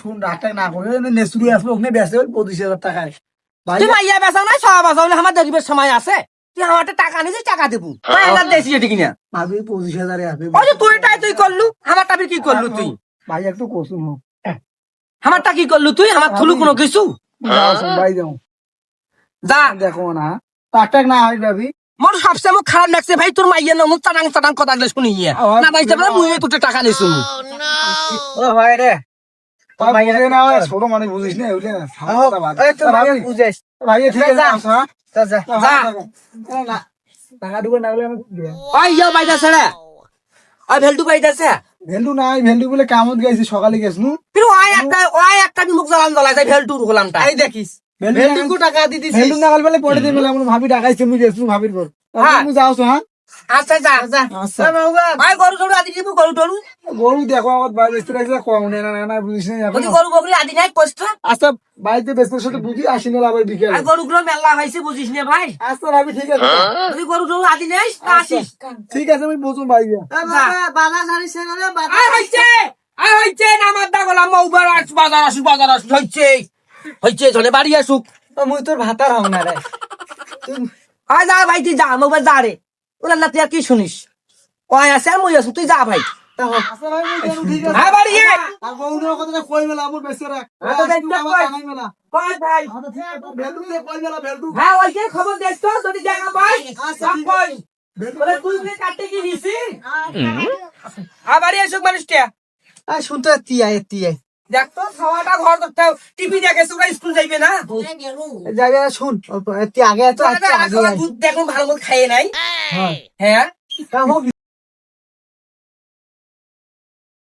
শুন রাগটা না করে নেসুরি আসবে ওখানে বেচতে হবে 25,000 টাকায় ভাই তুই মাইয়া বেচাও না সব বেচাও না আমার দেখবে সময় আছে তুই আমারটা টাকা নিয়ে টাকা দেবো আমার দেশি এটি কিনা ভাবি 25,000 আসবে ওই যে তুইটাই তুই করলু আমারটা কি করলু তুই ভাই একটু কসুম হোক আমারটা কি করলু তুই আমার থুলু কোনো কিছু যাও শোন, ভাই যাও যা দেখো না রাগটা না হয় ভাবি মোর সবচেয়ে মুখ খারাপ লাগছে ভাই তোর মাইয়া না মুখ চাটাং চাটাং কথা গুলো শুনি না ভাই যাবে মুই তোর টাকা নিছু ও ভাই রে ভাই বুঝে না হয় ছোট মানুষ বুঝিস না ওইলে না এই তো ভাই বুঝাইস ভাই ঠিক আছে আসো হ্যাঁ যা যা না টাকা দিবে না বলে আমি ওই ইয়া বাইদা ছেড়ে ওই ভেলটু বাইদাছে ভেন্ডু নাই ভেন্ডু বলে কামত গাইছি সকালে গেছনু কিন্তু ওই একটা মুখ জ্বালান জ্বালাই যায় ভেলটু গোলামটা এই দেখিস ভেন্ডু টাকা দি দিছিস ভেন্ডু না কাল বলে পড়ে দিবে এমন ভাবি টাকাইছে আমি গেছনু ভাবির পর তুমি যাও তো হ্যাঁ আচ্ছা যা যা আচ্ছা ভাই গরু টরু আদি দিব গরু টরু গরু দেখো আমার ভাই বেচতে রাখছে কম না না না বুঝিস না এখন যদি গরু বকরি আদি নাই কষ্ট আচ্ছা ভাইতে বেচতে সাথে বুঝি আসি না আবার বিকেল আর গরু গুলো মেলা হয়েছে বুঝিস না ভাই আচ্ছা ভাবি ঠিক আছে যদি গরু টরু আদি নাই আসিস ঠিক আছে আমি বুঝুন ভাই বাজার ছাড়িস না বাজার হইছে নামার দা গোলাম উবার বাজার আসুক হইছে চলে বাড়ি আসুক মুই তোর ভাতার হং না রে আয় যা ভাই তুই যা মোবাইল যা রে ওলা না তুই আর কি শুনিস ওই আছে আর মই আছো তুই যা ভাই আচ্ছা ভাই ঠিক আছে হ্যাঁ বাড়ি আর বউনের কথা কই মেলা আমার বেচতে রাখ তো দেখতে কই মেলা কই ভাই ভেন্ডু দিয়ে কই মেলা ভেন্ডু হ্যাঁ ওই যে খবর দেখতো যদি জায়গা পাই আচ্ছা, সব ঠিক কই বলে তুই কে কাটতে কি নিছি আবারই আসুক মানুষটা আই শুনতে তিয়াই দেখতো খাওয়াটা ঘর দেখতে টিভি দেখে তোরা স্কুল যাইবে না জায়গা শুন তুই আগে তো আচ্ছা আগে দুধ দেখুন ভালো মতো খাইয়ে নাই হ্যাঁ হ্যাঁ তা হোক